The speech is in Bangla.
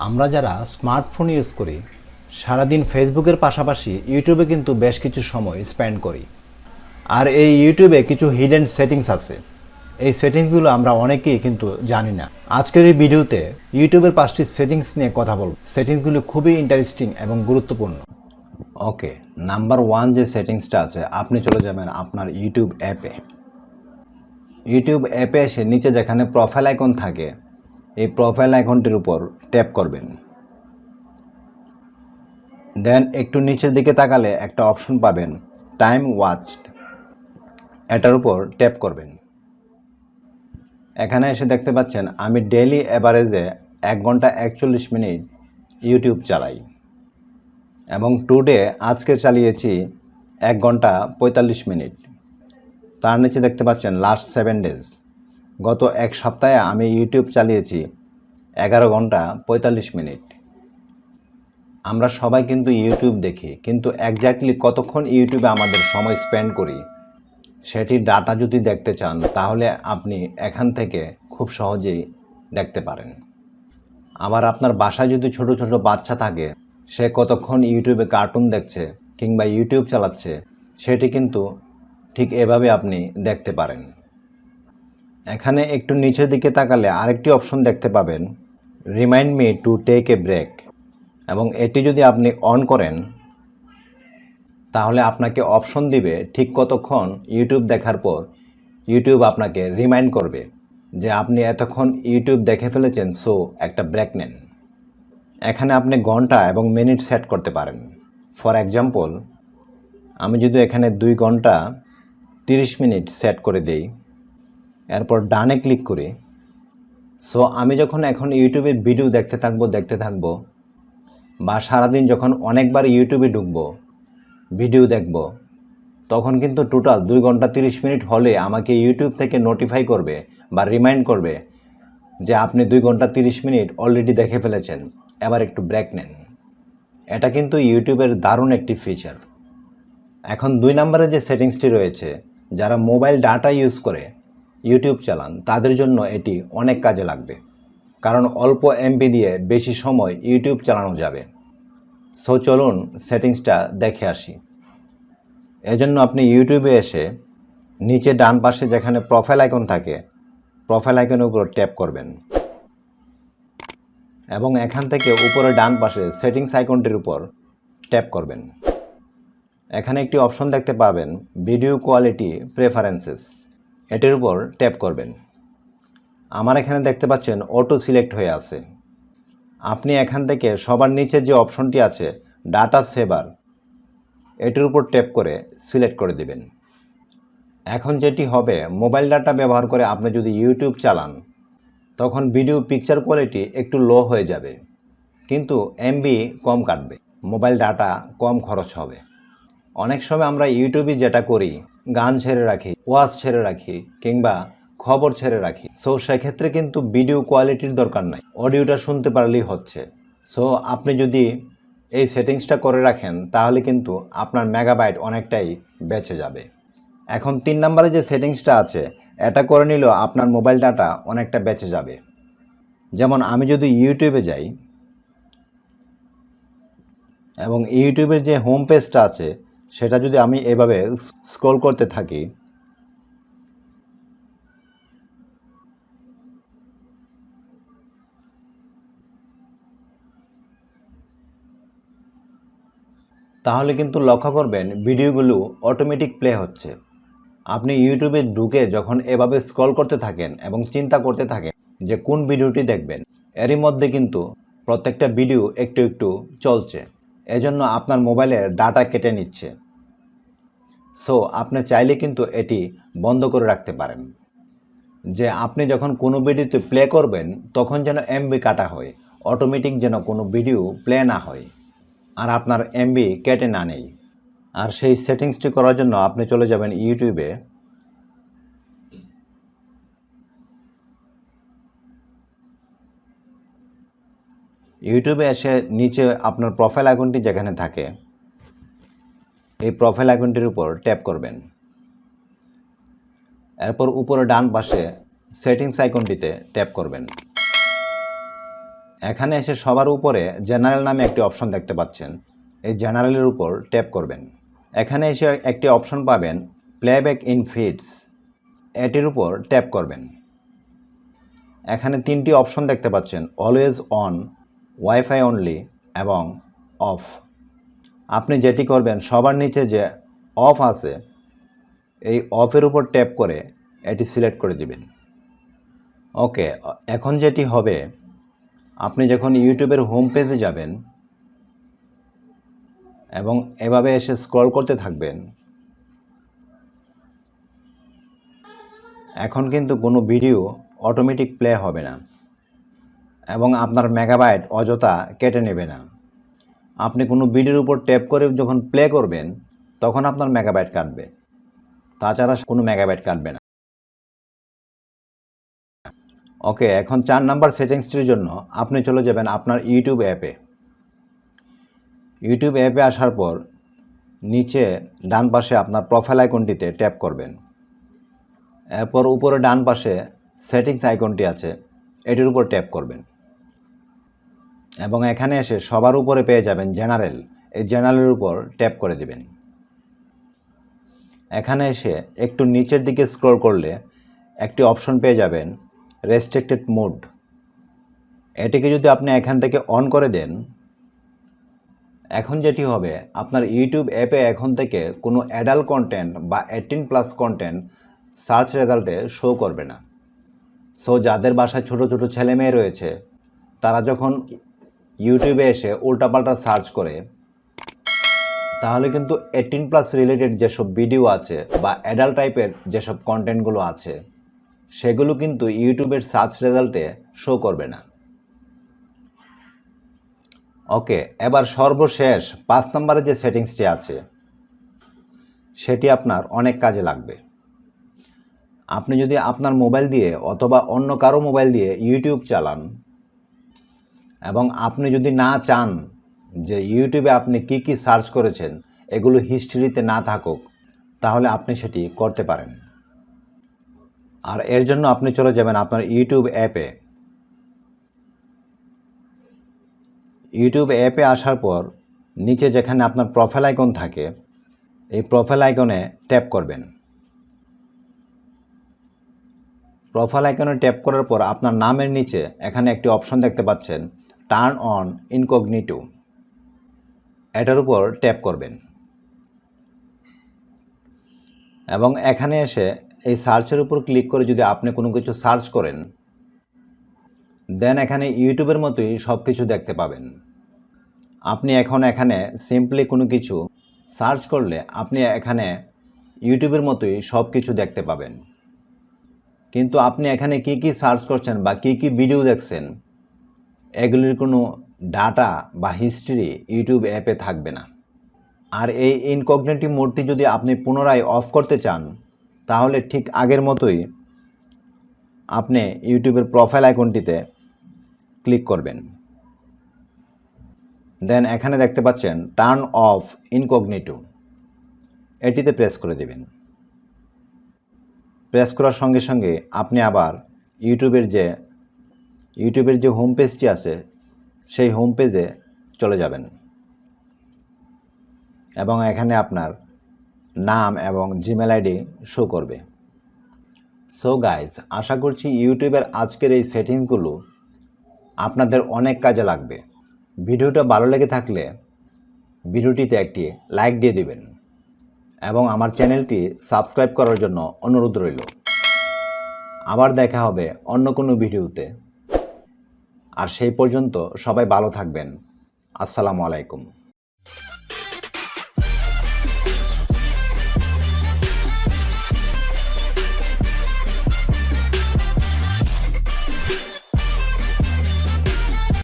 আমরা যারা স্মার্টফোন ইউজ করি সারাদিন ফেসবুকের পাশাপাশি ইউটিউবে কিন্তু বেশ কিছু সময় স্পেন্ড করি। আর এই ইউটিউবে কিছু হিডেন সেটিংস আছে। এই সেটিংসগুলো আমরা অনেকেই কিন্তু জানি না। আজকের এই ভিডিওতে ইউটিউবের 5টি সেটিংস নিয়ে কথা বলব। সেটিংসগুলো খুবই ইন্টারেস্টিং এবং গুরুত্বপূর্ণ। ওকে, নাম্বার 1 যে সেটিংসটা আছে, আপনি চলে যাবেন আপনার ইউটিউব অ্যাপে। ইউটিউব অ্যাপে এসে নিচে যেখানে প্রোফাইল আইকন থাকে, এই প্রোফাইল আইকনটির উপর ট্যাপ করবেন। দেন একটু নিচের দিকে তাকালে একটা অপশন পাবেন, টাইম ওয়াচড। এটার উপর ট্যাপ করবেন। এখানে এসে দেখতে পাচ্ছেন আমি ডেইলি অ্যাভারেজে 1 ঘন্টা 41 মিনিট ইউটিউব চালাই এবং টুডে আজকে চালিয়েছি 1 ঘন্টা 45 মিনিট। তার নিচে দেখতে পাচ্ছেন লাস্ট 7 ডেজ, গত এক সপ্তাহে আমি ইউটিউব চালিয়েছি 11 ঘন্টা 45 মিনিট। আমরা সবাই কিন্তু ইউটিউব দেখি, কিন্তু একজাক্টলি কতক্ষণ ইউটিউবে আমাদের সময় স্পেন্ড করি সেটির ডাটা যদি দেখতে চান তাহলে আপনি এখান থেকে খুব সহজেই দেখতে পারেন। আবার আপনার বাসায় যদি ছোট ছোট বাচ্চা থাকে, সে কতক্ষণ ইউটিউবে কার্টুন দেখছে কিংবা ইউটিউব চালাচ্ছে সেটি কিন্তু ঠিক এভাবে আপনি দেখতে পারেন। এখানে একটু নিচের দিকে তাকালে আরেকটি অপশন দেখতে পাবেন, remind me to take a break, এবং এটি যদি আপনি অন করেন তাহলে আপনাকে অপশন দিবে ঠিক কতক্ষণ ইউটিউব দেখার পর ইউটিউব আপনাকে রিমাইন্ড করবে যে আপনি এতক্ষণ ইউটিউব দেখে ফেলেছেন, সো একটা ব্রেক নেন। এখানে আপনি ঘন্টা এবং মিনিট সেট করতে পারেন। ফর এক্সাম্পল, আমি যদি এখানে 2 ঘন্টা 30 মিনিট সেট করে দেই, এরপর ডানে ক্লিক করি, সো আমি যখন এখন ইউটিউবে ভিডিও দেখতে থাকবো বা সারাদিন যখন অনেকবার ইউটিউবে ঢুকবো ভিডিও দেখব, তখন কিন্তু টোটাল 2 ঘন্টা 30 মিনিট হলে আমাকে ইউটিউব থেকে নোটিফাই করবে বা রিমাইন্ড করবে যে আপনি 2 ঘন্টা 30 মিনিট অলরেডি দেখে ফেলেছেন, এবার একটু ব্রেক নেন। এটা কিন্তু ইউটিউবের দারুণ একটি ফিচার। এখন 2 নম্বরে যে সেটিংসটি রয়েছে, যারা মোবাইল ডাটা ইউজ করে ইউটিউব চালান তাদের জন্য এটি অনেক কাজে লাগবে, কারণ অল্প এমবি দিয়ে বেশি সময় ইউটিউব চালানো যাবে। সো চলুন সেটিংসটা দেখে আসি। এজন্য আপনি ইউটিউবে এসে নিচে ডান পাশে যেখানে প্রোফাইল আইকন থাকে, প্রোফাইল আইকনের উপর ট্যাপ করবেন এবং এখান থেকে উপরে ডান পাশে সেটিংস আইকনটির উপর ট্যাপ করবেন। এখানে একটি অপশন দেখতে পাবেন, ভিডিও কোয়ালিটি প্রেফারেন্সেস, এটির উপর ট্যাপ করবেন। আমার এখানে দেখতে পাচ্ছেন অটো সিলেক্ট হয়ে আছে। আপনি এখান থেকে সবার নিচে যে অপশনটি আছে ডাটা সেভার, এটির উপর ট্যাপ করে সিলেক্ট করে দিবেন। এখন যেটি হবে, মোবাইল ডাটা ব্যবহার করে আপনি যদি ইউটিউব চালান তখন ভিডিও পিকচার কোয়ালিটি একটু লো হয়ে যাবে, কিন্তু এমবি কম কাটবে, মোবাইল ডাটা কম খরচ হবে। অনেক সময় আমরা ইউটিউবে যেটা করি, গান ছেড়ে রাখি, ওয়াজ ছেড়ে রাখি কিংবা খবর ছেড়ে রাখি। সো সেক্ষেত্রে কিন্তু ভিডিও কোয়ালিটির দরকার নাই, অডিওটা শুনতে পারলেই হচ্ছে। সো আপনি যদি এই সেটিংসটা করে রাখেন তাহলে কিন্তু আপনার মেগাবাইট অনেকটাই বেঁচে যাবে। এখন 3 নম্বরে যে সেটিংসটা আছে, এটা করে নিলেও আপনার মোবাইল ডাটা অনেকটা বেঁচে যাবে। যেমন আমি যদি ইউটিউবে যাই এবং ইউটিউবের যে হোম পেজটা আছে সেটা যদি আমি এভাবে স্ক্রল করতে থাকি, তাহলে কিন্তু লক্ষ্য করবেন ভিডিওগুলো অটোমেটিক প্লে হচ্ছে। আপনি ইউটিউবে ঢুকে যখন এভাবে স্ক্রল করতে থাকেন এবং চিন্তা করতে থাকেন যে কোন ভিডিওটি দেখবেন, এরই মধ্যে কিন্তু প্রত্যেকটা ভিডিও একটু একটু চলছে, এজন্য আপনার মোবাইলের ডাটা কেটে নিচ্ছে। সো আপনি চাইলে কিন্তু এটি বন্ধ করে রাখতে পারেন, যে আপনি যখন কোনো ভিডিওতে প্লে করবেন তখন যেন এমবি কাটা হয়, অটোমেটিক যেন কোনো ভিডিও প্লে না হয় আর আপনার এমবি কেটে না নেই। আর সেই সেটিংসটি করার জন্য আপনি চলে যাবেন ইউটিউবে। ইউটিউবে এসে নিচে আপনার প্রোফাইল আইকনটি যেখানে থাকে, এই প্রোফাইল আইকনটির উপর ট্যাপ করবেন। এরপর উপরে ডান পাশে সেটিংস আইকনটিতে ট্যাপ করবেন। এখানে এসে সবার উপরে জেনারেল নামে একটি অপশন দেখতে পাচ্ছেন, এই জেনারেলের উপর ট্যাপ করবেন। এখানে এসে একটি অপশন পাবেন প্লেব্যাক ইন ফিডস, এটির উপর ট্যাপ করবেন। এখানে 3টি অপশন দেখতে পাচ্ছেন, অলওয়েজ অন, ওয়াইফাই অনলি এবং অফ। আপনি যেটি করবেন, সবার নিচে যে অফ আছে এই অফের উপর ট্যাপ করে এটি সিলেক্ট করে দিবেন। ওকে, এখন যেটি হবে, আপনি যখন ইউটিউবের হোম পেজে যাবেন এবং এভাবে এসে স্ক্রল করতে থাকবেন, এখন কিন্তু কোনো ভিডিও অটোমেটিক প্লে হবে না এবং আপনার মেগাবাইট অযথা কেটে নেবে না। আপনি কোনো ভিডিওর উপর ট্যাপ করে যখন প্লে করবেন তখন আপনার মেগাবাইট কাটবে, তাছাড়া কোনো মেগাবাইট কাটবে না। ওকে, এখন 4 নাম্বার সেটিংসটির জন্য আপনি চলে যাবেন আপনার ইউটিউব অ্যাপে। ইউটিউব অ্যাপে আসার পর নিচে ডান পাশে আপনার প্রোফাইল আইকনটিতে ট্যাপ করবেন। এরপর উপরে ডান পাশে সেটিংস আইকনটি আছে, এটির উপর ট্যাপ করবেন এবং এখানে এসে সবার উপরে পেয়ে যাবেন জেনারেল, এই জেনারেলের উপর ট্যাপ করে দিবেন। এখানে এসে একটু নিচের দিকে স্ক্রল করলে একটি অপশন পেয়ে যাবেন রেস্ট্রিক্টেড মোড। এটিকে যদি আপনি এখান থেকে অন করে দেন, এখন যেটি হবে, আপনার ইউটিউব অ্যাপে এখন থেকে কোনো অ্যাডাল্ট কন্টেন্ট বা 18+ কন্টেন্ট সার্চ রেজাল্টে শো করবে না। সো যাদের বাসায় ছোট ছোট ছেলে মেয়ে রয়েছে, তারা যখন ইউটিউবে এসে উল্টাপাল্টা সার্চ করে, তাহলে কিন্তু 18+ রিলেটেড যেসব ভিডিও আছে বা অ্যাডাল্ট টাইপের যেসব কন্টেন্টগুলো আছে, সেগুলো কিন্তু ইউটিউবের সার্চ রেজাল্টে শো করবে না। ওকে, এবার সর্বশেষ 5 নম্বরে যে সেটিংসটি আছে সেটি আপনার অনেক কাজে লাগবে। আপনি যদি আপনার মোবাইল দিয়ে অথবা অন্য কারো মোবাইল দিয়ে ইউটিউব চালান এবং আপনি যদি না চান যে ইউটিউবে আপনি কি কি সার্চ করেছেন এগুলো হিস্ট্রিতে না থাকুক, তাহলে আপনি সেটি করতে পারেন। আর এর জন্য আপনি চলে যাবেন আপনার ইউটিউব অ্যাপে। ইউটিউব অ্যাপে আসার পর নিচে যেখানে আপনার প্রোফাইল আইকন থাকে, এই প্রোফাইল আইকনে ট্যাপ করবেন। প্রোফাইল আইকনে ট্যাপ করার পর আপনার নামের নিচে এখানে একটি অপশন দেখতে পাচ্ছেন টার্ন অন ইনকগনিটো, এটার উপর ট্যাপ করবেন এবং এখানে এসে এই সার্চের উপর ক্লিক করে যদি আপনি কোনো কিছু সার্চ করেন, দেন এখানে ইউটিউবের মতোই সব কিছু দেখতে পাবেন। আপনি এখন এখানে সিম্পলি কোনো কিছু সার্চ করলে আপনি এখানে ইউটিউবের মতোই সব কিছু দেখতে পাবেন, কিন্তু আপনি এখানে কি কি সার্চ করছেন বা কি কি ভিডিও দেখছেন এগুলির কোনো ডাটা বা হিস্ট্রি ইউটিউব অ্যাপে থাকবে না। আর এই ইনকগনিটো মোডটি যদি আপনি পুনরায় অফ করতে চান, তাহলে ঠিক আগের মতোই আপনি ইউটিউবের প্রোফাইল আইকনটিতে ক্লিক করবেন, দেন এখানে দেখতে পাচ্ছেন টার্ন অফ ইনকগনিটো, এটিতে প্রেস করে দেবেন। প্রেস করার সঙ্গে সঙ্গে আপনি আবার ইউটিউবের যে হোম পেজটি আছে সেই হোম পেজে চলে যাবেন এবং এখানে আপনার নাম এবং জিমেল আইডি শো করবে। সো গাইজ, আশা করছি ইউটিউবের আজকের এই সেটিংসগুলো আপনাদের অনেক কাজে লাগবে। ভিডিওটা ভালো লেগে থাকলে ভিডিওটিতে একটি লাইক দিয়ে দিবেন এবং আমার চ্যানেলটি সাবস্ক্রাইব করার জন্য অনুরোধ রইল। আবার দেখা হবে অন্য কোনো ভিডিওতে। আর সেই পর্যন্ত সবাই ভালো থাকবেন। আসসালামু আলাইকুম।